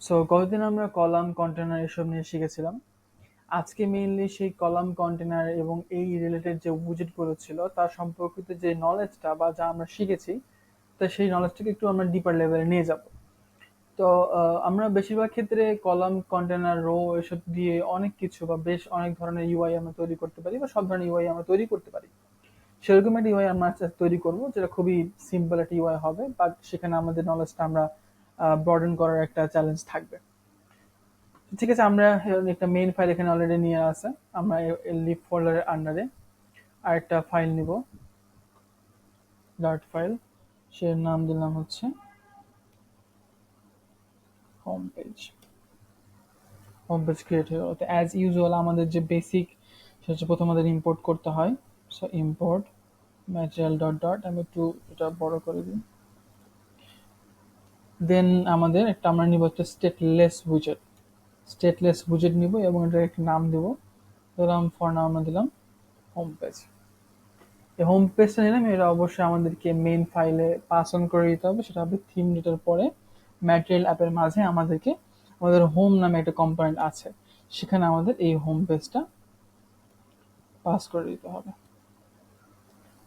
So গতদিন আমরা column container এসব নিয়ে শিখেছিলাম। আজকে মেইনলি সেই কলাম কন্টেনার এবং এই রিলেটেড যে উইজেটগুলো ছিল তার সম্পর্কিত যে নলেজটা বা যা আমরা শিখেছি, তা সেই নলেজটাকে একটু আমরা ডিপার লেভেলে নিয়ে যাব। তো আমরা বেশিরভাগ ক্ষেত্রে কলাম কন্টেনার রো এসব দিয়ে অনেক কিছু বা বেশ অনেক ধরনের ইউআই আমরা তৈরি করতে পারি বা সব ধরনের ইউআই আমরা তৈরি করতে পারি। সেরকম একটা ইউআই আমরা আস্তে আস্তে তৈরি করবো, যেটা খুবই সিম্পল একটা ইউআই হবে, বাট সেখানে আমাদের নলেজটা আমরা ব্রডেন করার একটা চ্যালেঞ্জ থাকবে। ঠিক আছে, আমরা একটা মেইন ফাইল এখানে অলরেডি নিয়ে আছে। আমরা লিভ ফোল্ডারের আন্ডারে আরেকটা ফাইল নিব, ডট ফাইল। সে নাম দিলাম হচ্ছে home page. Home page create হয়ে গেল। তো অ্যাজ ইউজুয়াল আমাদের যে বেসিক, সেটা হচ্ছে প্রথম আমাদের ইম্পোর্ট করতে হয়। So import material dot dot, আমি একটু এটা বড় করে দিই। দেন আমাদের একটা আমরা নিব একটা স্টেটলেস উইজেট। স্টেটলেস উইজেট নিব এবং এটার একটা নাম দিব। দিলাম ফর নাম আমরা দিলাম হোম পেজ। এই হোম পেজটা নিলাম, এটা অবশ্যই আমাদেরকে মেইন ফাইলে পাস অন করে দিতে হবে। সেটা হবে থিম, যেটার পরে ম্যাটেরিয়াল অ্যাপের মাঝে আমাদেরকে আমাদের হোম নামে একটা কম্পোনেন্ট আছে, সেখানে আমাদের এই হোম পেজটা পাস করে দিতে হবে।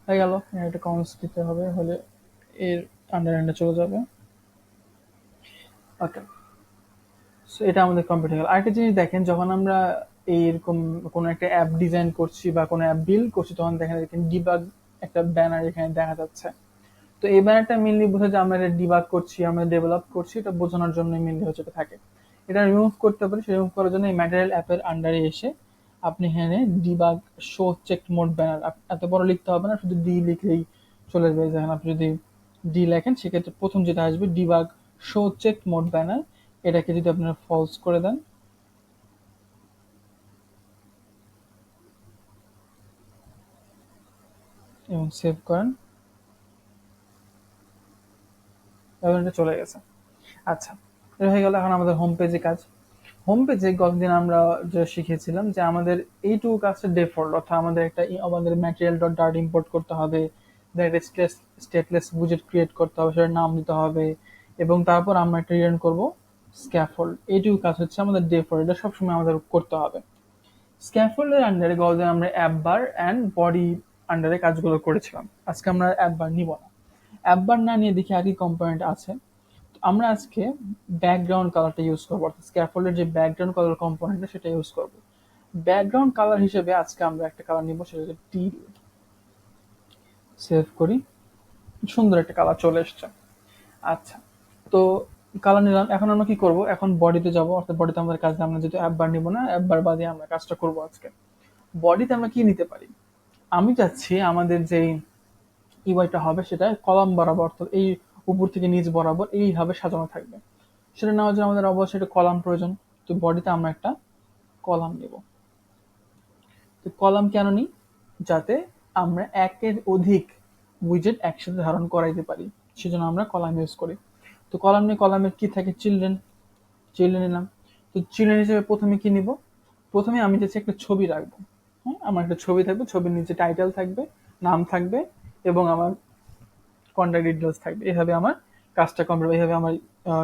হয়ে গেল, একটা কমেন্টস দিতে হবে, হলে এর আন্ডার চলে যাবে। ওকে, সো এটা আমাদের কমপ্লিট হয়ে গেল। আরেকটা জিনিস দেখেন, যখন আমরা এইরকম কোনো একটা অ্যাপ ডিজাইন করছি বা কোনো অ্যাপ বিল্ড করছি, তখন দেখেন ডিবাগ একটা ব্যানার এখানে দেখা যাচ্ছে। তো এই ব্যানারটা মেনলি বোঝা যায় আমরা এটা ডিবাগ করছি, আমরা ডেভেলপ করছি, এটা বোঝানোর জন্য মেনলি হচ্ছে এটা থাকে। এটা রিমুভ করতে পারি, সেটা রিমুভ করার জন্য এই ম্যাটেরিয়াল অ্যাপের আন্ডারে এসে আপনি এখানে debug show check mode banner, এত বড় লিখতে হবে না, শুধু ডি লিখলেই চলে যাবে। দেখেন আপনি যদি ডি লেখেন, সেক্ষেত্রে প্রথম যেটা আসবে debug show check mode banner, এটাকে যদি আপনারা ফলস করে দেন এবং সেভ করেন, এবং এটা চলে গেছে। আচ্ছা, এটা হয়ে গেল। এখন আমাদের হোম পেজে কাজ। হোম পেজে গতদিন আমরা যে শিখেছিলাম যে আমাদের এইটুকু কাজটা ডিফল্ট, অর্থাৎ আমাদের একটা আমাদের ম্যাটেরিয়াল ডট ডার্ট ইম্পোর্ট করতে হবে, একটা স্টেটলেস বুজেট ক্রিয়েট করতে হবে, সেটার নাম দিতে হবে, এবং তারপর আমরা একটা রিটার্ন করবো স্ক্যাফোল্ড। এইটুকু কাজ হচ্ছে আমাদের ডিফল্ট, এটা সবসময় আমাদের করতে হবে। স্ক্যাফোল্ডের আন্ডারে গতদিন আমরা অ্যাপ বার অ্যান্ড বডি আন্ডারে কাজগুলো করেছিলাম। আজকে আমরা অ্যাপ বার নিব না। অ্যাপ বার না নিয়ে দেখি একই কম্পোনেন্ট আছে। আমরা আজকে ব্যাকগ্রাউন্ড কালারটা ইউজ করবো, অর্থাৎ স্ক্যাফোল্ডের যে ব্যাকগ্রাউন্ড কালার কম্পোনেন্টটা সেটা ইউজ করবো। ব্যাকগ্রাউন্ড কালার হিসেবে আজকে আমরা একটা কালার নিব, সেটা হচ্ছে টিল। সেভ করি, সুন্দর একটা কালার চলে এসছে। আচ্ছা, তো কালার নিলাম। এখন আমরা কি করব, এখন বডিতে যাব, অর্থাৎ বডিতে আমাদের কাজ, আমরা যেহেতু অ্যাপ বার নিব না, অ্যাপ বার বাদে আমরা কাজটা করবো আজকে। বডিতে আমরা কি নিতে পারি, আমি চাচ্ছি আমাদের যেই ইউআইটা হবে সেটা কলাম বরাবর, অর্থাৎ এই উপর থেকে নিচ বরাবর এইভাবে সাজানো থাকবে। সেটা নেওয়ার জন্য আমাদের অবশ্যই একটা কলাম প্রয়োজন। তো বডিতে আমরা একটা কলাম নেব। তো কলাম কেন নিই, যাতে আমরা একের অধিক উইজেট একসাথে ধারণ করাইতে পারি, সেজন্য আমরা কলাম ইউজ করি। তো কলাম নিয়ে, কলামের কি থাকে, চিলড্রেন। চিলড্রেন নিলাম। তো চিলড্রেন হিসেবে প্রথমে কি নিব, প্রথমে আমি চাচ্ছি একটা ছবি রাখবো। হ্যাঁ, আমার একটা ছবি থাকবে, ছবির নিচে টাইটেল থাকবে, নাম থাকবে, এবং আমার কন্ট্যাক্ট ডিটেলস থাকবে। এভাবে আমার কাজটা কমপ্লিট, এইভাবে আমার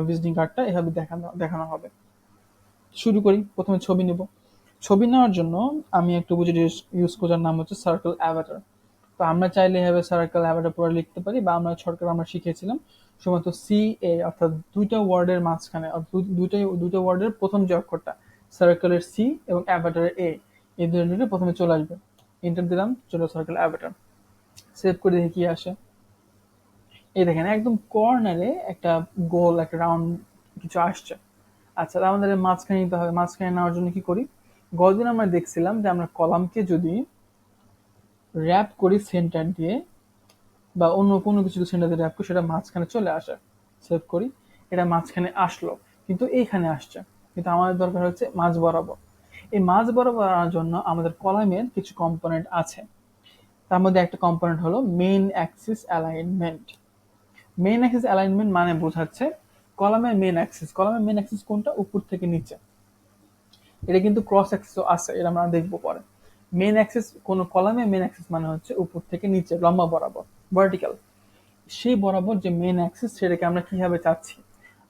ভিজিটিং কার্ডটা এভাবে দেখানো দেখানো হবে। শুরু করি, প্রথমে ছবি নেব। ছবি নেওয়ার জন্য আমি একটা বুঝে ইউজ করার নাম হচ্ছে সার্কেল অ্যাভাটার। তো আমরা চাইলে এভাবে সার্কেল অ্যাভাটার পরে লিখতে পারি, বা আমরা সরকার আমরা শিখেছিলাম শুধুমাত্র সি এ, অর্থাৎ দুইটা ওয়ার্ডের মাঝখানে, দুইটা ওয়ার্ডের প্রথম যে অক্ষরটা, সার্কেলের সি এবং অ্যাভাটারের এ, এই দুটো প্রথমে চলে আসবে। এন্টার দিলাম, চলো সার্কেল অ্যাভাটার। সেভ করে দেখি কি আসে। এই দেখেন একদম কর্নারে একটা গোল, একটা রাউন্ড কিছু আসছে। আচ্ছা, আমাদের মাঝখানে নিতে হবে। মাঝখানে নেওয়ার জন্য কি করি, গতদিন আমরা দেখছিলাম যে আমরা কলামকে যদি র্যাপ করি সেন্টার দিয়ে, বা অন্য কোনো কিছু সেন্টার দিয়ে র্যাপ করি, সেটা মাঝখানে চলে আসে। সেভ করি, এটা মাঝখানে আসলো, কিন্তু এইখানে আসছে। কিন্তু আমাদের দরকার হচ্ছে মাঝ বরাবর। এই মাঝ বরাবর আনার জন্য আমাদের কলামের কিছু কম্পোনেন্ট আছে। তার মধ্যে একটা কম্পোনেন্ট হলো main Axis alignment. Main Axis alignment মানে বোঝাচ্ছে কলামের মেইন অ্যাক্সিস। কলামের মেইন অ্যাক্সিস কোনটা, উপর থেকে নিচে। এটা কিন্তু ক্রস অ্যাক্সিসও আছে, এটা আমরা দেখবো পরে। মেইন অ্যাক্সিস, কোন কলামের মেইন অ্যাক্সিস মানে হচ্ছে উপর থেকে নিচে, লম্বা বরাবর, ভার্টিক্যাল। সেই বরাবর যে মেইন অ্যাক্সিস, সেটাকে আমরা কিভাবে চাচ্ছি,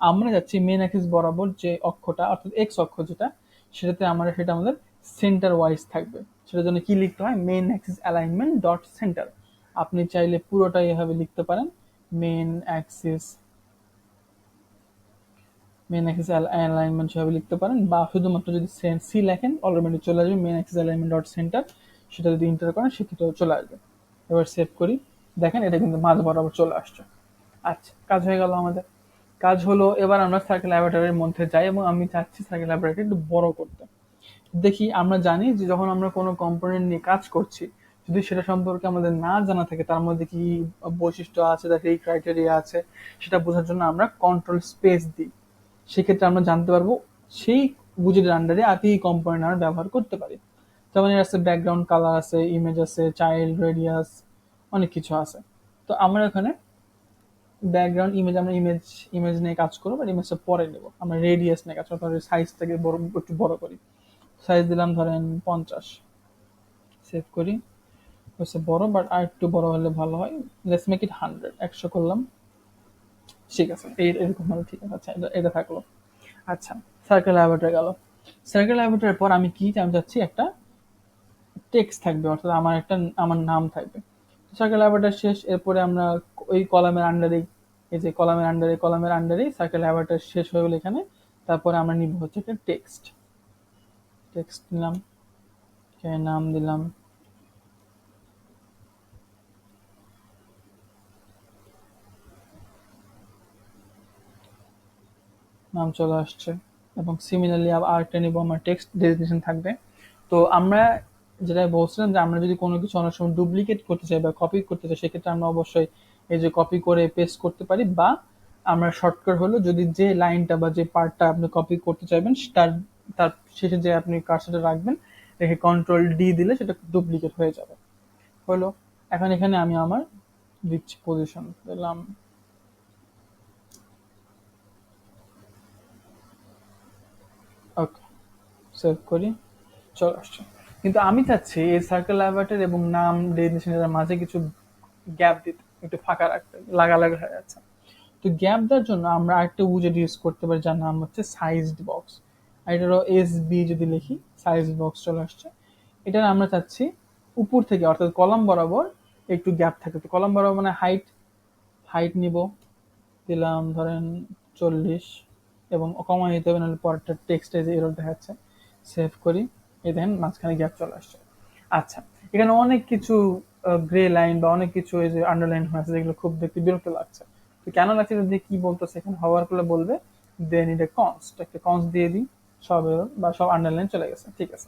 আমরা যাচ্ছি মেন অ্যাক্সিস বরাবর যে অক্ষটা অর্থাৎ এক্স অক্ষ যেটা, সেটা আমাদের সেন্টার ওয়াইজ থাকবে। সেটার জন্য কি লিখতে হয়, main axis alignment dot centre. আপনি চাইলে পুরোটাই এভাবে লিখতে পারেন, মেন অ্যাক্সিস অ্যালাইনমেন্ট হিসেবে লিখতে পারেন, বা শুধুমাত্র যদি সি লেখেন অটোমেটিক চলে আসবে main axis alignment dot centre. সেটা যদি ইন্টার করেন সেক্ষেত্রেও চলে আসবে। এবার সেভ করি, দেখেন এটা কিন্তু মাঝ বরাবর চলে আসছে। আচ্ছা, কাজ হয়ে গেল আমাদের। কাজ হলো, এবার আমরা সার্কেল ল্যাবরেটরির মধ্যে যাই এবং আমি চাচ্ছি সার্কেল ল্যাবরেটরি একটু বড় করতে। দেখি, আমরা জানি যে যখন আমরা কোনো কম্পোনেন্ট নিয়ে কাজ করছি, যদি সেটা সম্পর্কে আমাদের না জানা থাকে, তার মধ্যে কি বৈশিষ্ট্য আছে, তার এই ক্রাইটেরিয়া আছে, সেটা বোঝার জন্য আমরা কন্ট্রোল স্পেস দিই। সেক্ষেত্রে আমরা জানতে পারবো সেই বুজেটের আন্ডারে আর কি কম্পোনেন্ট আমরা ব্যবহার করতে পারি। যেমন এর আছে ব্যাকগ্রাউন্ড কালার আছে, ইমেজ আছে, চাইল্ড রেডিয়াস, অনেক কিছু আছে। তো আমরা এখানে ব্যাকগ্রাউন্ড ইমেজ, আমরা ইমেজ নিয়ে কাজ করবো, বাট ইমেজটা পরে নেবো। আমরা রেডিয়াস নিয়ে কাজ করবো, সাইজটাকে বড় একটু বড় করি। সাইজ দিলাম ধরেন 50, সেভ করি। হচ্ছে বড়, বাট আর একটু বড় হলে ভালো হয়। লেটস মেক ইট 100 করলাম। ঠিক আছে, এরকম ভাবে ঠিক আছে। আচ্ছা, এটা থাকলো। আচ্ছা, সার্কেল ল্যাবরেটরি গেল। সার্কেল ল্যাবরেটরির পর আমি কি, আমি চাচ্ছি একটা টেক্সট থাকবে, অর্থাৎ আমার নাম থাকবে। সার্কেল ল্যাবরেটরি শেষ, এরপরে আমরা ওই কলামের আন্ডারে, এই যে কলামের আন্ডারে সার্কেল ল্যাবরেটরি শেষ হয়ে গেল এখানে। তারপরে আমরা নিব হচ্ছে একটা টেক্সট। টেক্সট নিলাম, নাম দিলাম, নাম চলে আসছে। এবং সিমিলারলি আরেকটা নিব, আমার টেক্সট ডেজিগনেশন থাকবে। তো আমরা যেটা বলছিলাম যে আমরা যদি কোনো কিছু অনেক সময় ডুপ্লিকেট করতে চাই বা কপি করতে চাই, সেক্ষেত্রে আমরা অবশ্যই এই যে কপি করে পেস্ট করতে পারি, বা আমরা শর্টকাট হলো যদি যে লাইনটা বা যে পার্টটা আপনি কপি করতে চাইবেন তার তার শেষে যে আপনি কার্সরটা রাখবেন, রেখে কন্ট্রোল ডি দিলে সেটা ডুপ্লিকেট হয়ে যাবে। হলো, এখন এখানে আমি আমার দিচ্ছি পজিশন দিলাম, ওকে, সেভ করি, চলে আসছে। কিন্তু আমি চাচ্ছি এই সার্কেল ল্যাবরেটরি এবং নাম ডেজিগনেশনের মাঝে কিছু গ্যাপ দিতে, একটু ফাঁকা রাখতে, লাগালাগি হয়ে যাচ্ছে। তো গ্যাপ দেওয়ার জন্য আমরা আরেকটা উইজেট ইউজ করতে পারি, যার নাম হচ্ছে সাইজড বক্স। আর এটারও এস বি যদি লিখি, সাইজ বক্স চলে আসছে। এটা আমরা চাচ্ছি উপর থেকে, অর্থাৎ কলাম বরাবর একটু গ্যাপ থাকে। তো কলাম বরাবর মানে হাইট, নিব, দিলাম ধরেন 40, এবং কমাই দিতে হবে, নাহলে পরেরটা টেক্সটে যে এরর দেখাচ্ছে। সেভ করি, এই দেখেন মাঝখানে গ্যাপ চলে আসছে। আচ্ছা, এখানে অনেক কিছু গ্রে লাইন বা অনেক কিছু এই যে আন্ডারলাইন হয়ে আছে, যেগুলো খুব দেখতে বিরক্ত লাগছে। তো কেন লাগছে, যদি কি বলতেছে এখানে হওয়ার করলে বলবে দেন এটা কনস্ট, একটা কনস্ট দিয়ে দিই, সব এরর বা সব আন্ডারলাইন চলে গেছে। ঠিক আছে,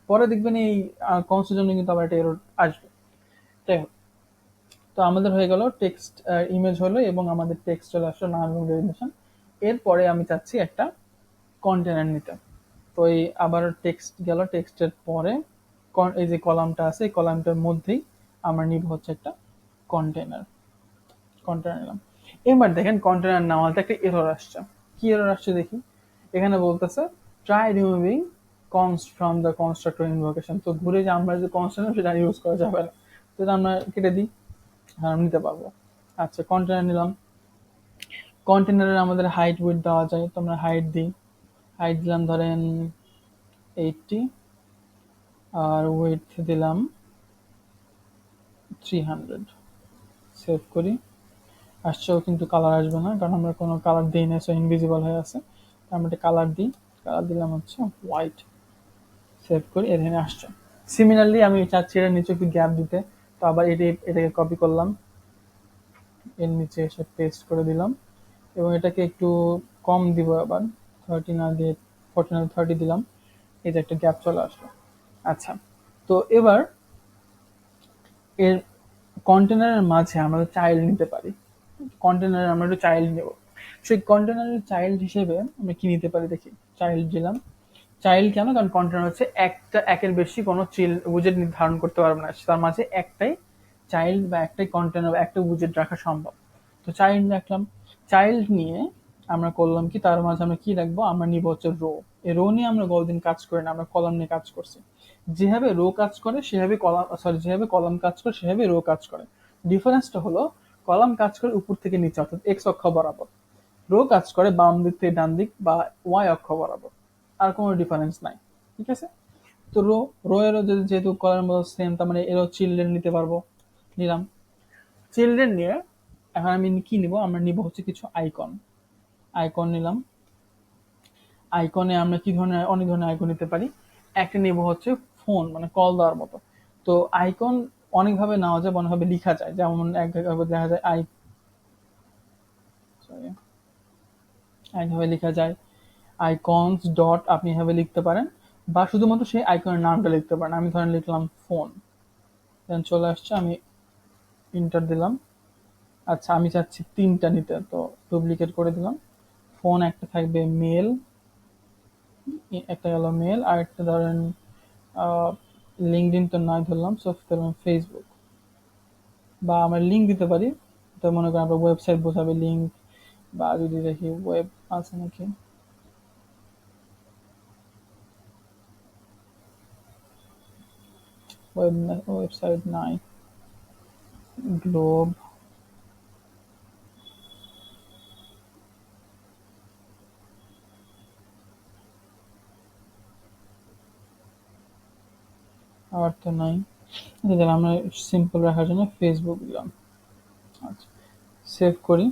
পরে দেখবেন এই কনস্টের জন্য কিন্তু আবার একটা এরর আসবে। যাই হোক, তো আমাদের হয়ে গেল টেক্সট, ইমেজ হলো, এবং আমাদের টেক্সট চলে আসলো, নাম এবং ডেজিগনেশন। এরপরে আমি চাচ্ছি একটা কন্টেনার নিতে। তো এই আবার টেক্সট গেল, টেক্সটের পরে এই যে কলামটা আছে, এই কলামটার মধ্যেই আমরা নিব হচ্ছে একটা কন্টেনার। নিলাম। এবার দেখেন কন্টেনার নেওয়াতে একটা এরর আসছে। কি এরর আসছে দেখি, এখানে বলতেছে try removing const from the constructor invocation. তো ঘুরে যে আমরা যে কনস্ট্রাক্টর সেটা ইউজ করা যাবে না, তো এটা আমরা কেটে দিই, হ্যাঁ নিতে পারবো। আচ্ছা, কন্টেনার নিলাম। কন্টেনারের আমাদের হাইট উইথ দেওয়া যায়, তো আমরা হাইট দিই। হাইট দিলাম ধরেন 80, আর উইথ দিলাম 300। সেভ করি, আসছেও, কিন্তু কালার আসবে না, কারণ আমরা কোনো কালার দিই না, সো ইনভিজিবল হয়ে আছে। আমরা একটা কালার দিই, কালার দিলাম হচ্ছে হোয়াইট। সেভ করি, এখানে আসছে। সিমিলারলি আমি চাচ্ছি এর নিচে একটু গ্যাপ দিতে, তো আবার এটাকে কপি করলাম, এর নিচে এসে পেস্ট করে দিলাম, এবং এটাকে একটু কম দিব আবার, 30 না দিয়ে 40 না 30 দিলাম। এই যে একটা গ্যাপ চলে আসলো। আচ্ছা, তো এবার এর কন্টেনারের মাঝে আমরা চাইল্ড নিতে পারি। কন্টেনারে আমরা একটু চাইল্ড নেব। সেই কন্টেনারের চাইল্ড হিসেবে আমরা কি নিতে পারি দেখি। চাইল্ড দিলাম। চাইল্ড কেন, কারণ কন্টেনার হচ্ছে একের বেশি কোনো উইজেট নির্ধারণ করতে পারবে না, তার মাঝে একটাই চাইল্ড বা একটাই কন্টেনার বা একটা উইজেট রাখা সম্ভব। তো চাইল্ড রাখলাম। চাইল্ড নিয়ে আমরা করলাম কি, তার মাঝে আমরা কি রাখবো, আমরা নিব হচ্ছে রো। এই রো নিয়ে আমরা গতদিন কাজ করি না, আমরা কলাম নিয়ে কাজ করছি। যেভাবে রো কাজ করে সেভাবে কলাম, যেভাবে কলাম কাজ করে সেভাবে রো কাজ করে। ডিফারেন্সটা হলো কলাম কাজ করে উপর থেকে নিচে, অর্থাৎ এক্স অক্ষ বরাবর, রো কাজ করে বাম দিক থেকে ডান দিক বা ওয়াই অক্ষ বরাবর, আর কোনো ডিফারেন্স নাই। ঠিক আছে, তো রো এরও যেহেতু কলার মতো সেম, তার মানে এরও চিলড্রেন নিতে পারবো, নিলাম। চিলড্রেন নিয়ে এখন আমি কি নিব, আমরা নিব হচ্ছে কিছু আইকন। আইকন নিলাম। আইকনে আমরা কি ধরনের, অনেক ধরনের আইকন নিতে পারি। একটা নিব হচ্ছে ফোন, মানে কল দেওয়ার মতো। তো আইকন অনেকভাবে নেওয়া যায়, অনেকভাবে লিখা যায়। যেমন একভাবে দেখা যায় sorry, একভাবে লেখা যায় আইকনস ডট, আপনি এভাবে লিখতে পারেন, বা শুধুমাত্র সেই আইকনের নামটা লিখতে পারেন। আমি ধরেন লিখলাম ফোন, দেন চলে আসছে, আমি ইন্টার দিলাম। আচ্ছা, আমি চাচ্ছি তিনটা নিতে, তো ডুপ্লিকেট করে দিলাম। ফোন একটা থাকবে, মেল একটা গেল, মেল আর একটা ধরেন লিঙ্কডিন তো নাই ধরলাম, সো ধরলাম ফেসবুক, বা আমরা লিঙ্ক দিতে পারি। তো মনে করেন আমরা ওয়েবসাইট বোঝাবে লিঙ্ক, বা যদি দেখি ওয়েব আছে নাকি, ওয়েবসাইট নাই, গ্লোব, আবার তো নাই। তাহলে আমরা সিম্পল রাখার জন্য ফেসবুক দিলাম। আচ্ছা, সেভ করি।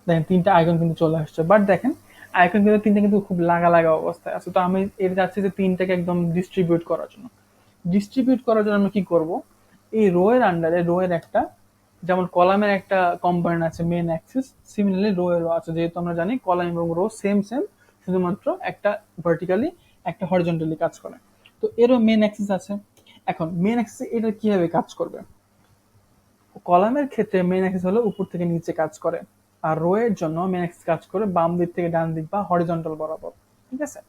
দেখেন তিনটা আইকন কিন্তু চলে আসছে, বাট দেখেন আইকন কিন্তু তিনটা কিন্তু খুব লাগা লাগা অবস্থায় আছে। তো আমি এর যাচ্ছি যে তিনটাকে একদম ডিস্ট্রিবিউট করার জন্য। ডিস্ট্রিবিউট করার জন্য আমরা কি করব, এই রো এর আন্ডারে রো এর একটা, যেমন কলামের একটা কম্পোনেন্ট আছে মেন অ্যাক্সিস, সিমিলারলি রো এরও আছে। যেহেতু আমরা জানি কলাম এবং রো সেম সেম, শুধুমাত্র একটা ভার্টিক্যালি একটা হরিজন্টালি কাজ করে। তো এরও মেন অ্যাক্সিস আছে। এখন মেন অ্যাক্সিস এটা কিভাবে কাজ করবে, কলামের ক্ষেত্রে মেন অ্যাক্সিস হলো উপর থেকে নিচে কাজ করে, আর রো এর জন্য মেন অ্যাক্সিস কাজ করে বাম দিক থেকে ডান দিক বা হরিজন্টাল বরাবর। ঠিক আছে,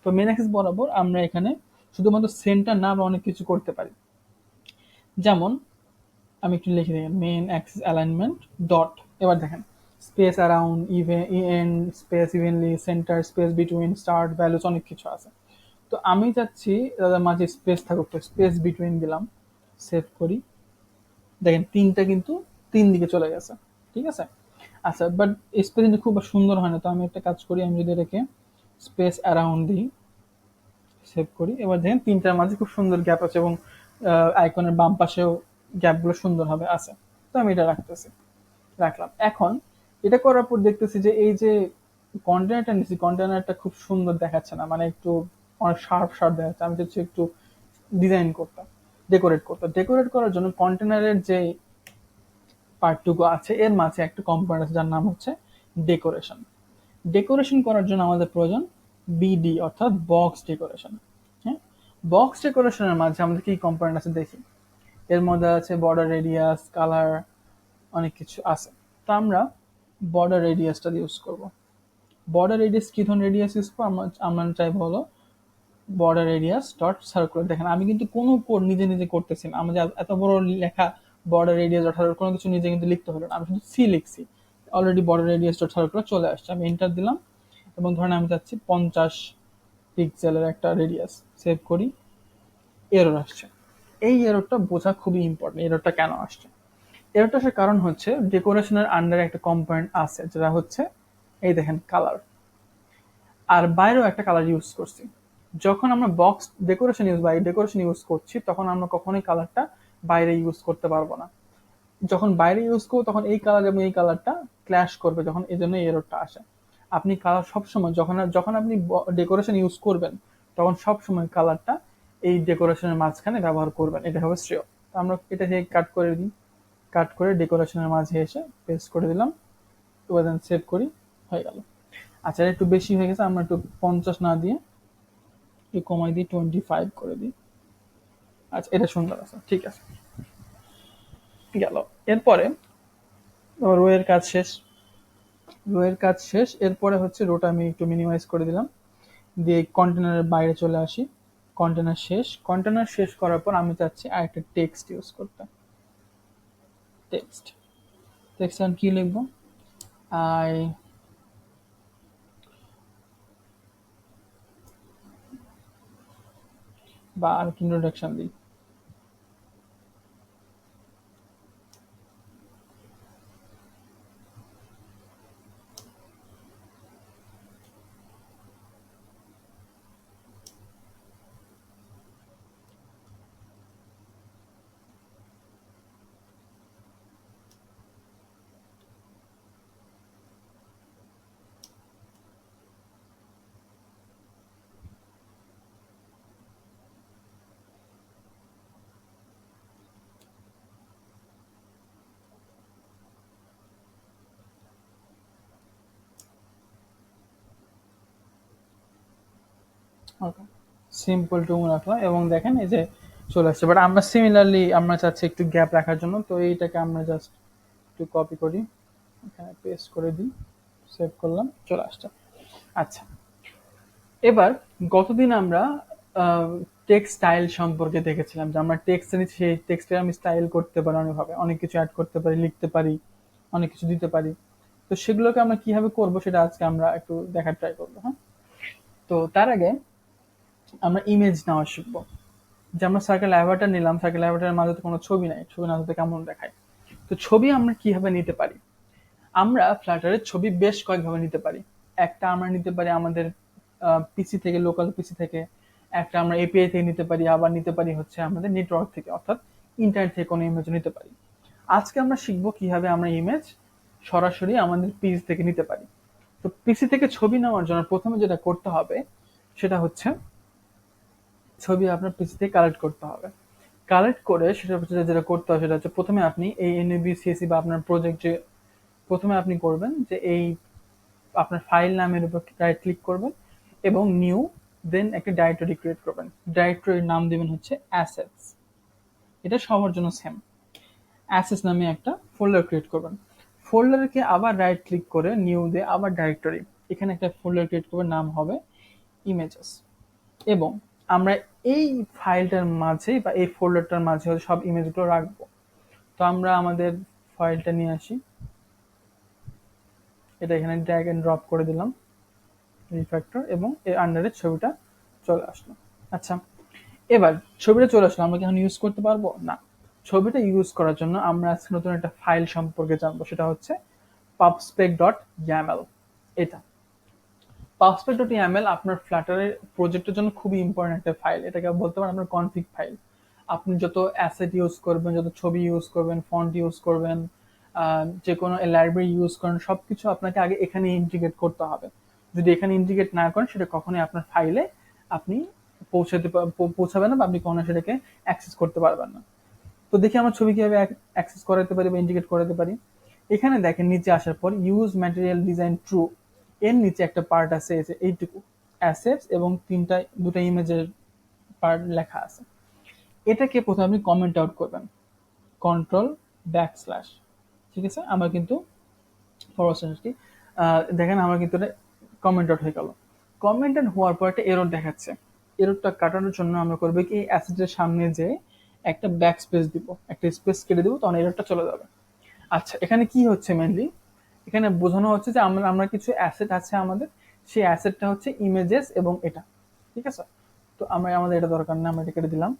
তো মেন অ্যাক্সিস বরাবর আমরা এখানে শুধুমাত্র সেন্টার না, আমরা অনেক কিছু করতে পারি। যেমন আমি একটু লিখে দিই, মেন অ্যাক্সিস অ্যালাইনমেন্ট ডট, এবার দেখেন space around, even space evenly, centre, space between, start, values, অনেক কিছু আছে। তো আমি চাচ্ছি তাদের মাঝে স্পেস থাকুক, তো স্পেস বিটুইন দিলাম, সেভ করি। দেখেন তিনটা কিন্তু তিন দিকে চলে গেছে। ঠিক আছে, আচ্ছা, বাট স্পেস কিন্তু খুব সুন্দর হয় না। তো আমি একটা কাজ করি, আমি যদি এটাকে স্পেস অ্যারাউন্ড দিই, সেভ করি, এবার দেখেন তিনটার মাঝে খুব সুন্দর গ্যাপ আছে, এবং আইকনের বাম পাশেও গ্যাপগুলো সুন্দরভাবে আছে। তো আমি এটা রাখলাম। এখন এটা করার পর দেখতেছি যে এই যে কন্টেনারটা নিচ্ছি, কন্টেনারটা খুব সুন্দর দেখাচ্ছে না, মানে একটু অনেক শার্প শার্প দেখাচ্ছে। আমি চাচ্ছি একটু ডিজাইন করতাম, ডেকোরেট করার জন্য কন্টেনারের যে পার্টটুকু আছে এর মাঝে একটা কম্পোনেন্ট আছে যার নাম হচ্ছে ডেকোরেশন। ডেকোরেশন করার জন্য আমাদের প্রয়োজন বিডি, অর্থাৎ বক্স ডেকোরেশন। হ্যাঁ, বক্স ডেকোরেশনের মাঝে আমাদের কি কম্পোনেন্ট আছে দেখি। এর মধ্যে আছে বর্ডার রেডিয়াস, কালার, অনেক কিছু আছে। তো আমরা বর্ডার রেডিয়াসটা ইউজ করব। বর্ডার রেডিয়াস কি ধরনের রেডিয়াস ইউজ করবো, আমরা চাইবো হলো বর্ডার রেডিয়াস ডট সার্কুলার। দেখেন আমি কিন্তু কোনো কোড নিজে নিজে করতেছি না, আমাদের এত বড় লেখা বর্ডার রেডিয়াস ডট সার্কুলার, কোনো কিছু নিজে কিন্তু লিখতে হলো না, আমি শুধু সি লিখছি, already border radius dot circular চলে আসছে। আমি এন্টার দিলাম, এবং ধরেন আমি চাচ্ছি 50 পিক্সেলের একটা রেডিয়াস, সেভ করি। এরর আসছে। এই এররটা বোঝা খুবই ইম্পর্টেন্ট, এররটা কেন আসছে। এররটা আসার কারণ হচ্ছে ডেকোরেশনের আন্ডারে একটা কম্পোনেন্ট আছে যেটা হচ্ছে এই দেখেন কালার, আর বাইরেও একটা কালার ইউজ করছি। যখন আমরা বক্স ডেকোরেশন ইউজ বা ডেকোরেশন ইউজ করছি, তখন আমরা কখনোই কালারটা বাইরে ইউজ করতে পারবো না। যখন বাইরে ইউজ করবো তখন এই কালার এবং এই কালারটা ক্ল্যাশ করবে, যখন এই জন্য এররটা আসে। আপনি কালার সবসময় যখন যখন আপনি ডেকোরেশন ইউজ করবেন, তখন সবসময় কালারটা এই ডেকোরেশনের মাঝখানে ব্যবহার করবেন, এটা হবে শ্রেয়। তো আমরা এটা থেকে কাট করে দিই, কাট করে ডেকোরেশনের মাঝে এসে পেস্ট করে দিলাম, এবার সেভ করি, হয়ে গেল। আচ্ছা, একটু বেশি হয়ে গেছে, আমরা একটু 50 না দিয়ে একটু কমাই দিই, 25 করে দিই। আচ্ছা, এটা সুন্দর আছে, ঠিক আছে, গেল। এরপরে রো এর কাজ শেষ। এরপরে হচ্ছে রোটা আমি একটু মিনিমাইজ করে দিলাম, দিয়ে কন্টেনারের বাইরে চলে আসি। কন্টেনার শেষ করার পর আমি চাচ্ছি আর একটা টেক্সট ইউজ করতে। টেক্সট টেক্সট আমি কি লিখবো, আই, বা আমি ইন্ট্রোডাকশন দিই। ওকে, সিম্পল টু রাখলাম এবং দেখেন এই যে চলে আসছে। বাট আমরা সিমিলারলি আমরা চাচ্ছি একটু গ্যাপ রাখার জন্য, তো এইটাকে আমরা জাস্ট একটু কপি করি, এখানে পেস্ট করে দিই, সেভ করলাম, চলে আসছে। আচ্ছা, এবার গতদিন আমরা টেক্সট স্টাইল সম্পর্কে দেখেছিলাম যে আমরা টেক্সট নিচ্ছি, সেই টেক্সটে আমি স্টাইল করতে পারি অনেকভাবে, অনেক কিছু অ্যাড করতে পারি, লিখতে পারি, অনেক কিছু দিতে পারি। তো সেগুলোকে আমরা কিভাবে করব সেটা আজকে আমরা একটু দেখার ট্রাই করবো। হ্যাঁ, তো তার আগে আমরা ইমেজ নেওয়া শিখবো। যে আমরা সার্কেল অ্যাভাটার নিলাম, সার্কেল অ্যাভাটারের মাঝে তো কোনো ছবি নাই, ছবি না হতে কেমন দেখায়। তো ছবি আমরা কিভাবে নিতে পারি? আমরা ফ্লাটারের ছবি বেশ কয়েকভাবে নিতে পারি। একটা আমরা নিতে পারি আমাদের পিসি থেকে, লোকাল পিসি থেকে। একটা আমরা এপিআই থেকে নিতে পারি, আবার নিতে পারি হচ্ছে আমাদের নেটওয়ার্ক থেকে, অর্থাৎ ইন্টারনেট থেকে কোনো ইমেজ নিতে পারি। আজকে আমরা শিখবো কিভাবে আমরা ইমেজ সরাসরি আমাদের পিসি থেকে নিতে পারি। তো পিসি থেকে ছবি নেওয়ার জন্য প্রথমে যেটা করতে হবে সেটা হচ্ছে ছবি আপনার পিসি থেকে কালেক্ট করতে হবে। কালেক্ট করে সেটা হচ্ছে যেটা করতে হবে সেটা হচ্ছে প্রথমে আপনি এই এনএবি সিএসি বা আপনার প্রজেক্টে প্রথমে আপনি করবেন যে এই আপনার ফাইল নামের উপর রাইট ক্লিক করবেন এবং নিউ, দেন একটা ডাইরেক্টরি ক্রিয়েট করবেন। ডাইরেক্টরির নাম দিবেন হচ্ছে অ্যাসেটস। এটা সবার জন্য সেম। অ্যাসেটস নামে একটা ফোল্ডার ক্রিয়েট করবেন। ফোল্ডারকে আবার রাইট ক্লিক করে নিউ দিয়ে আবার ডাইরেক্টরি, এখানে একটা ফোল্ডার ক্রিয়েট করবেন, নাম হবে ইমেজেস। এবং আমরা এই ফাইলটার মাঝে বা এই ফোল্ডারটার মাঝে সব ইমেজগুলো রাখবো। তো আমরা আমাদের ফাইলটা নিয়ে আসি, এটা এখানে ড্র্যাগ এন্ড ড্রপ করে দিলাম, রিফ্যাক্টর, এবং এর আন্ডারে ছবিটা চলে আসলো। আচ্ছা, এবার ছবিটা চলে আসলো, আমরা কি এখন ইউজ করতে পারবো? না। ছবিটা ইউজ করার জন্য আমরা আজকে নতুন একটা ফাইল সম্পর্কে জানবো, সেটা হচ্ছে pubspec.yaml। এটা pubspec.yaml আপনার ফ্লাটারের প্রজেক্টের জন্য খুবই ইম্পর্টেন্ট একটা ফাইল। এটাকে বলতে পারেন আপনার কনফিগ ফাইল। আপনি যত অ্যাসেট ইউজ করবেন, যত ছবি ইউজ করবেন, ফন্ট ইউজ করবেন, যে কোনো লাইব্রেরি ইউজ করেন, সবকিছু আপনাকে আগে এখানে ইন্টিগ্রেট করতে হবে। যদি এখানে ইন্টিগ্রেট না করেন সেটা কখনোই আপনার ফাইলে আপনি পৌঁছাবে না, বা আপনি কখনো সেটাকে অ্যাক্সেস করতে পারবেন না। তো দেখি আমরা ছবি কিভাবে অ্যাক্সেস করাতে পারি বা ইন্টিগ্রেট করাতে পারি। এখানে দেখেন নিচে আসার পর ইউজ ম্যাটেরিয়াল ডিজাইন ট্রু, এর নিচে একটা পার্ট আছে এইটুকু অ্যাসেটস এবং দুটা ইমেজের পার্ট লেখা আছে। এটাকে প্রথমে আপনি কমেন্ট আউট করবেন, কন্ট্রোল ব্যাকস্ল্যাশ। ঠিক আছে, আমার কিন্তু ফরওয়ার্ড কি দেখেন আমার কিন্তু এটা কমেন্ট আউট হয়ে গেল। কমেন্ট আউট হওয়ার পর একটা এরর দেখাচ্ছে। এররটা কাটানোর জন্য আমরা করবো কি, এই অ্যাসেটের সামনে যে একটা ব্যাক স্পেস দিব, একটা স্পেস কেটে দিব, তখন এররটা চলে যাবে। আচ্ছা, এখানে কি হচ্ছে মেনলি, এখানে বোঝানো হচ্ছে যে আমরা আমরা কিছু অ্যাসেট আছে আমাদের, সেই অ্যাসেটটা হচ্ছে ইমেজেস এবং এটা। ঠিক আছে, তো আমরা আমাদের এটা দরকার না, আমরা এটা কেটে দিলাম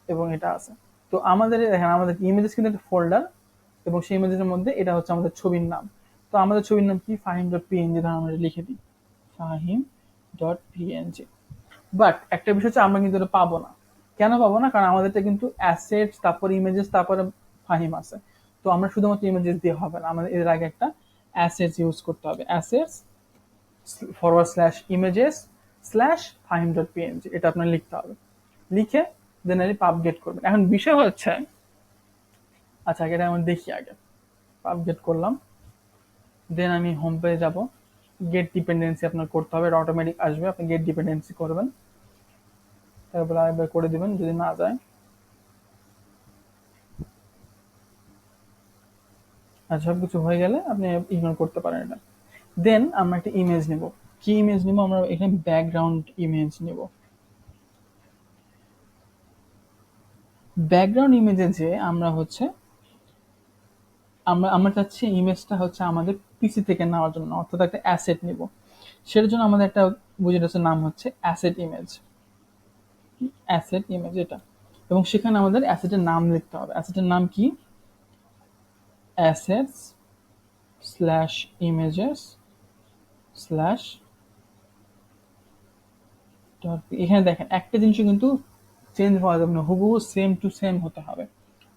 এবং এটা আছে। তো আমাদের দেখেন আমাদের ইমেজেস কিন্তু একটা ফোল্ডার, এবং সেই ইমেজের মধ্যে এটা হচ্ছে আমাদের ছবির নাম। তো আমাদের ছবির নাম কি, ফাহিম ডট পিএনজি, ধর আমরা লিখে দিই ফাহিম ডট পিএনজি। বাট একটা বিষয় হচ্ছে আমরা কিন্তু এটা পাবো না। কেন পাবো না? কারণ আমাদেরটা কিন্তু অ্যাসেটস, তারপরে ইমেজেস, তারপরে ফাহিম আছে। তো আমরা শুধুমাত্র ইমেজেস দিয়ে হবে না, আমাদের এর আগে একটা অ্যাসেটস ইউজ করতে হবে। Assets forward slash images slash Fahim dot PNG, এটা আপনার লিখতে হবে। লিখে দেন আপনি পাবগেট করবেন। এখন বিষয় হচ্ছে, আচ্ছা এটা আমি দেখি আগে, পাবগেট করলাম, দেন আমি হোম পেজে যাব। গেট ডিপেন্ডেন্সি আপনার করতে হবে, এটা অটোমেটিক আসবে, আপনি গেট ডিপেন্ডেন্সি করবেন, তারপরে আরেকবার করে দিবেন যদি না যায়। আর সবকিছু হয়ে গেলে আপনি ইগনোর করতে পারেন এটা। দেন আমরা একটা ইমেজ নিব। কি ইমেজ নিব? আমরা এখানে ব্যাকগ্রাউন্ড ইমেজ নিব। ব্যাকগ্রাউন্ড ইমেজে যে আমরা হচ্ছে আমরা আমরা চাচ্ছি ইমেজটা হচ্ছে আমাদের পিসি থেকে নেওয়ার জন্য, অর্থাৎ একটা অ্যাসেট নিব। সেটার জন্য আমাদের একটা বুঝে নাম হচ্ছে অ্যাসেট ইমেজ। অ্যাসেট ইমেজ এটা, এবং সেখানে আমাদের অ্যাসেটের নাম লিখতে হবে। অ্যাসেটের নাম কি? Assets slash images slash dot. এখানে দেখেন একটা জিনিস কিন্তু চেঞ্জ হওয়া যাবে না, হুবহু সেম টু সেম হতে হবে,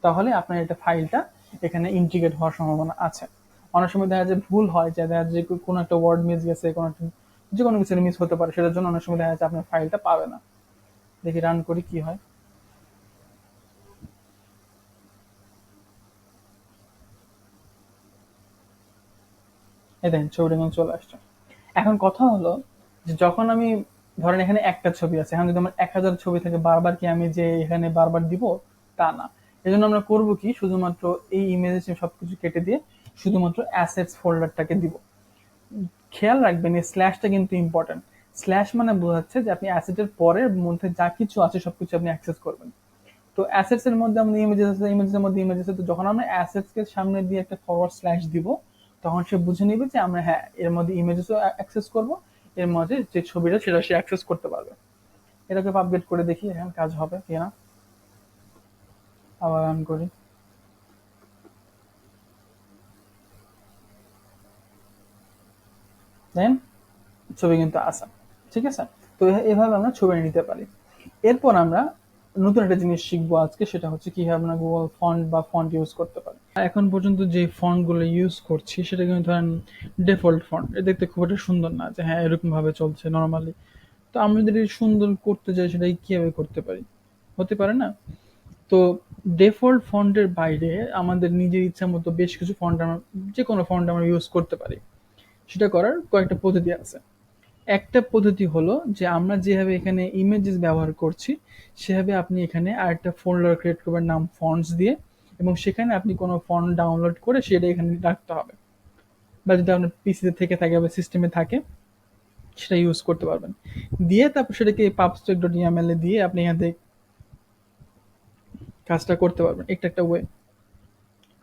তাহলে আপনার এটা ফাইলটা এখানে ইন্টিগ্রেট হওয়ার সম্ভাবনা আছে। অনেক সময় দেখা যায় ভুল হয়, যে দেখা যায় কোনো একটা ওয়ার্ড মিস গেছে, কোনো একটা যে কোনো কিছু মিস হতে পারে, সেটার জন্য অনেক সময় দেখা যাচ্ছে আপনার ফাইলটা পাবে না। দেখি রান করি কি হয়। এই দেখেন ছবিটা কিন্তু চলে আসছে। এখন কথা হলো যে যখন আমি ধরেন এখানে একটা ছবি আছে, এখন যদি আমার 1000 ছবি থাকে, বারবার কি আমি যে এখানে বারবার দিব? তা না। এই জন্য আমরা করবো কি, শুধুমাত্র এই ইমেজে সবকিছু কেটে দিয়ে শুধুমাত্র অ্যাসেটস ফোল্ডারটাকে দিব। খেয়াল রাখবেন এই স্ল্যাশটা কিন্তু ইম্পর্টেন্ট। স্ল্যাশ মানে বোঝাচ্ছে যে আপনি অ্যাসেটের পরের মধ্যে যা কিছু আছে সবকিছু আপনি অ্যাক্সেস করবেন। তো অ্যাসেটস এর মধ্যে আমাদের ইমেজেস আছে, ইমেজের মধ্যে ইমেজ আছে, তো যখন আমরা অ্যাসেটস কে সামনে দিয়ে একটা ফরওয়ার্ড স্ল্যাশ দিব, তখন সে বুঝে নিবে যে আমরা হ্যাঁ এর মধ্যে ইমেজেসও অ্যাক্সেস করব, এর মধ্যে যে ছবিটা সেটা সে অ্যাক্সেস করতে পারবে। এটাকে আপডেট করে দেখি এখন কাজ হবে কিনা। আবার রান করি, দেন ছবি কিন্তু আসা। ঠিক আছে? তো এভাবে আমরা ছবি নিতে পারি। এরপর আমরা নতুন একটা জিনিস শিখবো আজকে, সেটা হচ্ছে কিভাবে আমরা গুগল ফন্ট বা ফন্ট ইউজ করতে পারি। এখন পর্যন্ত যে ফন্ট গুলো ইউজ করছি সেটা কিন্তু ধরেন ডিফল্ট ফন্ট, এটা দেখতে খুব একটা সুন্দর না যে হ্যাঁ এরকম ভাবে চলছে নর্মালি। তো আমরা যদি এটা সুন্দর করতে চাই সেটা কিভাবে করতে পারি? হতে পারে না? তো ডিফল্ট ফন্টের বাইরে আমাদের নিজের ইচ্ছা মতো বেশ কিছু ফন্ট আমরা, যে কোনো ফন্ট আমরা ইউজ করতে পারি। সেটা করার কয়েকটা পদ্ধতি আছে। একটা পদ্ধতি হলো যে আমরা যেভাবে এখানে ইমেজেস ব্যবহার করছি সেভাবে আপনি এখানে আরেকটা ফোল্ডার ক্রিয়েট করবেন নাম ফন্টস দিয়ে, এবং সেখানে আপনি কোনো ফন্ট ডাউনলোড করে সেটা এখানে রাখতে হবে, বা যদি আপনার পিসিতে থেকে থাকে বা সিস্টেমে থাকে সেটা ইউজ করতে পারবেন। দিয়ে তারপর সেটাকে pubspec.yaml এ দিয়ে আপনি এখান থেকে কাজটা করতে পারবেন। একটা একটা ওয়ে।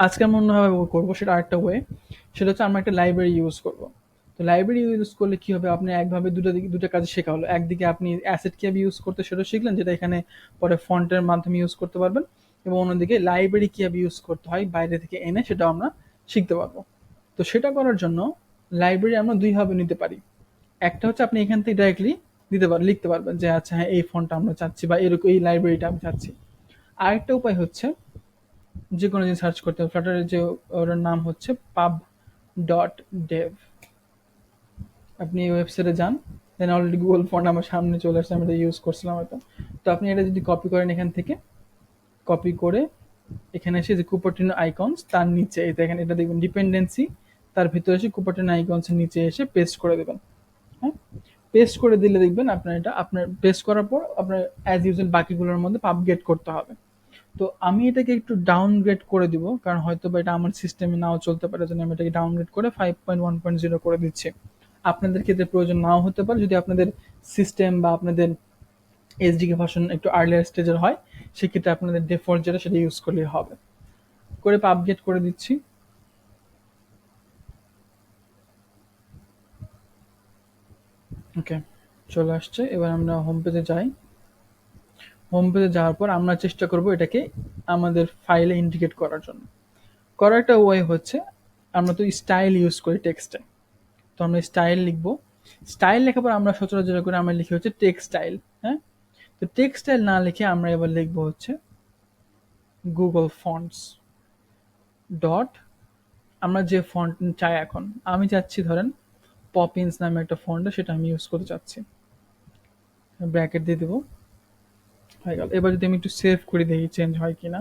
আজকে আমরা অন্যভাবে করবো, সেটা আরেকটা ওয়ে। সেটা হচ্ছে আমরা একটা লাইব্রেরি ইউজ করব। তো লাইব্রেরি ইউজ করলে কি হবে, আপনি একভাবে দুটো কাজ শেখা হলো। একদিকে আপনি অ্যাসেট কিভাবে ইউজ করতে সেটা শিখলেন, যেটা এখানে পরে ফন্টের মাধ্যমে ইউজ করতে পারবেন, এবং অন্যদিকে লাইব্রেরি কিভাবে ইউজ করতে হয় বাইরে থেকে এনে সেটাও আমরা শিখতে পারবো। তো সেটা করার জন্য লাইব্রেরি আমরা দুইভাবে নিতে পারি। একটা হচ্ছে আপনি এখান থেকে ডাইরেক্টলি লিখতে পারবেন যে আচ্ছা হ্যাঁ এই ফন্টটা আমরা চাচ্ছি বা এরকম এই লাইব্রেরিটা আমি চাচ্ছি। আরেকটা উপায় হচ্ছে যে কোনো জিনিস সার্চ করতে হবে, ফ্লাটারের যে ওর নাম হচ্ছে pub.dev। আপনি এই ওয়েবসাইটে যান, দেন অলরেডি গুগল ফন্ট আমার সামনে চলে আসছে, আমি এটা ইউজ করছিলাম হয়তো। তো আপনি এটা যদি কপি করেন এখান থেকে, কপি করে এখানে এসে যে কুপারটিনো আইকনস তার নিচে এই দেখেন, এটা দেখবেন ডিপেন্ডেন্সি, তার ভিতরে এসে কুপারটিনো আইকনসের নিচে এসে পেস্ট করে দেবেন। হ্যাঁ, পেস্ট করে দিলে দেখবেন আপনার এটা, আপনার পেস্ট করার পর আপনার অ্যাজ ইউজুয়াল বাকিগুলোর মধ্যে আপগ্রেড করতে হবে। তো আমি এটাকে একটু ডাউনগ্রেড করে দিব, কারণ হয়তো বা এটা আমার সিস্টেমে নাও চলতে পারে, জন্য আমি এটাকে ডাউনগ্রেড করে 5.1.0 করে দিচ্ছি। আপনাদের ক্ষেত্রে প্রয়োজন নাও হতে পারে, যদি আপনাদের সিস্টেম বা আপনাদের এসডিকে ভার্সন একটু আর্লিয়ার স্টেজের হয়, সেক্ষেত্রে আপনাদের ডিফল্ট যেটা সেটা ইউজ করলেই হবে। করে আপডেট করে দিচ্ছি। ওকে, চলে আসছে। এবার আমরা হোম পেজে যাই। হোম পেজে যাওয়ার পর আমরা চেষ্টা করব এটাকে আমাদের ফাইলে ইন্টিগ্রেট করার জন্য। করার একটা ওয়ে হচ্ছে, আমরা তো স্টাইল ইউজ করি টেক্সটে, তো আমরা স্টাইল লিখবো। স্টাইল লেখার পর আমরা সচরাচর করে আমরা লিখি হচ্ছে টেক্সটাইল। হ্যাঁ, তো টেক্সটাইল না লিখে আমরা এবার লিখবো হচ্ছে গুগল ফন্টস ডট, আমরা যে ফন্ট চাই, এখন আমি চাচ্ছি ধরেন পপিন্স নামে একটা ফন্ট, সেটা আমি ইউজ করতে চাচ্ছি। ব্র্যাকেট দিয়ে দেবো, হয়ে গেল। এবার যদি আমি একটু সেভ করে দেখি চেঞ্জ হয় কিনা,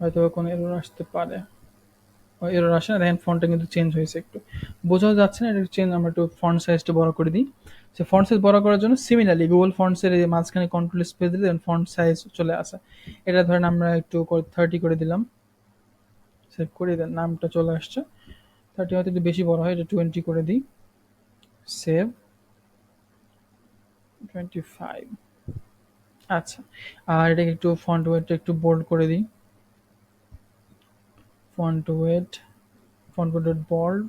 হয়তো কোনো এরর আসতে পারে। এরর আসে না, দেখেন ফন্টটা কিন্তু চেঞ্জ হয়েছে একটু, বোঝাও যাচ্ছে না। এটা চেঞ্জ, আমরা একটু ফন্ট সাইজটা বড় করে দিই। সে ফন্ট সাইজ বড় করার জন্য সিমিলারলি গুগল ফন্টসের মাঝখানে কন্ট্রোল স্পেস দিলে ফন্ট সাইজ চলে আসে। এটা ধরেন আমরা একটু 30 করে দিলাম, সেভ করে দেন, নামটা চলে আসছে। 30 হয়তো একটু বেশি বড় হয়, এটা 20 করে দিই, সেভ। 25। আচ্ছা, আর এটাকে একটু ফন্ট ওয়েটটা একটু বোল্ড করে দিই, font weight, font weight bold,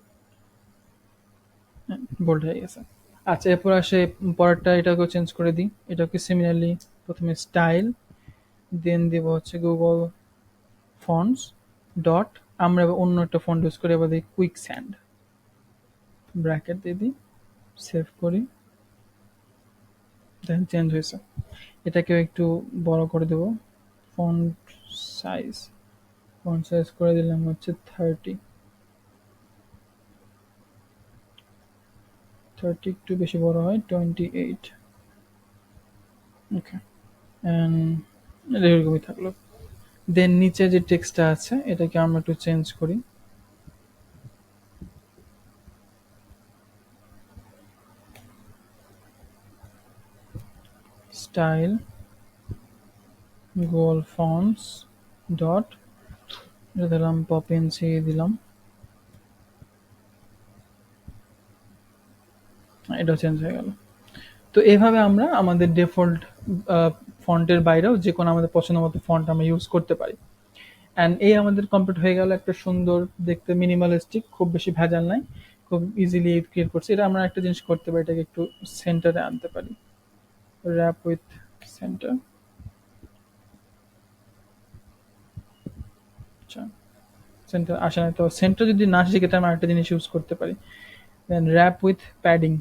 bold হয়ে গেছে। আচ্ছা, এরপর আসে পরেরটা, এটাকেও চেঞ্জ করে দিই। এটাকে সিমিলারলি প্রথমে স্টাইল, দেন দিব হচ্ছে গুগল ফন্টস ডট, আমরা এবার অন্য একটা ফন্ট ইউজ করি, এবার দিই কুইক স্যান্ড, ব্র্যাকেট দিয়ে দিই, সেভ করি, দেন চেঞ্জ হয়েছে। এটাকেও একটু বড় করে দেবো, ফন্ট সাইজ, ফন্ট সাইজ করে দিলাম হচ্ছে 30। 30 একটু বেশি বড় হয়, 28। ওকে, এরকমই থাকলো। দেন নিচে যে টেক্সটটা আছে এটাকে আমরা একটু চেঞ্জ করি। স্টাইল গুগল ফন্টস ডট, এটা দিলাম পপিএনসি দিলাম, এটাও চেঞ্জ হয়ে গেল। তো এভাবে আমরা আমাদের ডিফল্ট ফন্টের বাইরেও যে কোনো আমাদের পছন্দ মতো ফন্ট আমরা ইউজ করতে পারি। অ্যান্ড এই আমাদের কমপ্লিট হয়ে গেল একটা সুন্দর দেখতে মিনিমালিস্টিক, খুব বেশি ভেজাল নাই, খুব ইজিলি ক্রিয়েট করছি। এটা আমরা একটা জিনিস করতে পারি, এটাকে একটু সেন্টারে আনতে পারি, র্যাপ উইথ সেন্টার। আচ্ছা, সেন্টার আসে না, তো সেন্টার যদি না আসে সেক্ষেত্রে আমরা একটা জিনিস ইউজ করতে পারি, দেন র্যাপ উইথ প্যাডিং।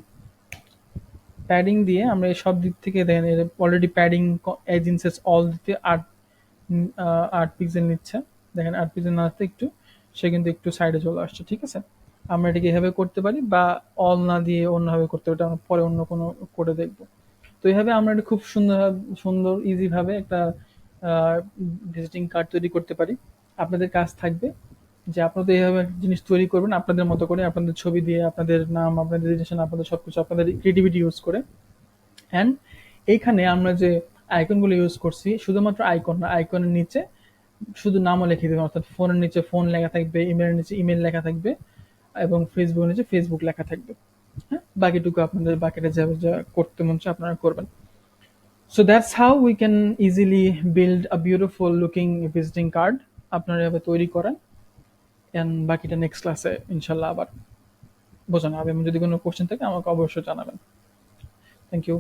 প্যাডিং দিয়ে আমরা এই সব দিক থেকে দেখেন অলরেডি প্যাডিং এজেন্সিস অল দিতে 8 পিক্সেল নিচ্ছে। দেখেন 8 পিক্সেল না আসতে একটু, সে কিন্তু একটু সাইডে চলে আসছে, ঠিক আছে। আমরা এটাকে এভাবে করতে পারি, বা অল না দিয়ে অন্যভাবে করতে পারি, এটা আমরা পরে অন্য কোনো করে দেখবো। তো এইভাবে আমরা এটা খুব সুন্দর সুন্দর ইজিভাবে একটা ভিজিটিং কার্ড তৈরি করতে পারি। আপনাদের কাজ থাকবে যে আপনারা তো এইভাবে একটা জিনিস তৈরি করবেন আপনাদের মতো করে, আপনাদের ছবি দিয়ে, আপনাদের নাম, আপনাদের রিলেশন, আপনাদের সবকিছু, আপনাদের ক্রিয়েটিভিটি ইউজ করে। অ্যান্ড এইখানে আমরা যে আইকনগুলো ইউজ করছি, শুধুমাত্র আইকন না, আইকনের নিচে শুধু নামও লিখে দেবেন, অর্থাৎ ফোনের নিচে ফোন লেখা থাকবে, ইমেলের নিচে ইমেল লেখা থাকবে, এবং ফেসবুকের নিচে ফেসবুক লেখা থাকবে। হ্যাঁ, বাকিটুকু আপনাদের বাকিটা যা যা করতে মন চায় আপনারা করবেন। So that's how we can easily build a beautiful looking visiting card. আপনারা এভাবে তৈরি করেন, অ্যান্ড বাকিটা নেক্সট ক্লাসে ইনশাল্লাহ আবার বোঝানো হবে। এবং যদি কোনো কোশ্চেন থাকে আমাকে অবশ্যই জানাবেন। Thank you.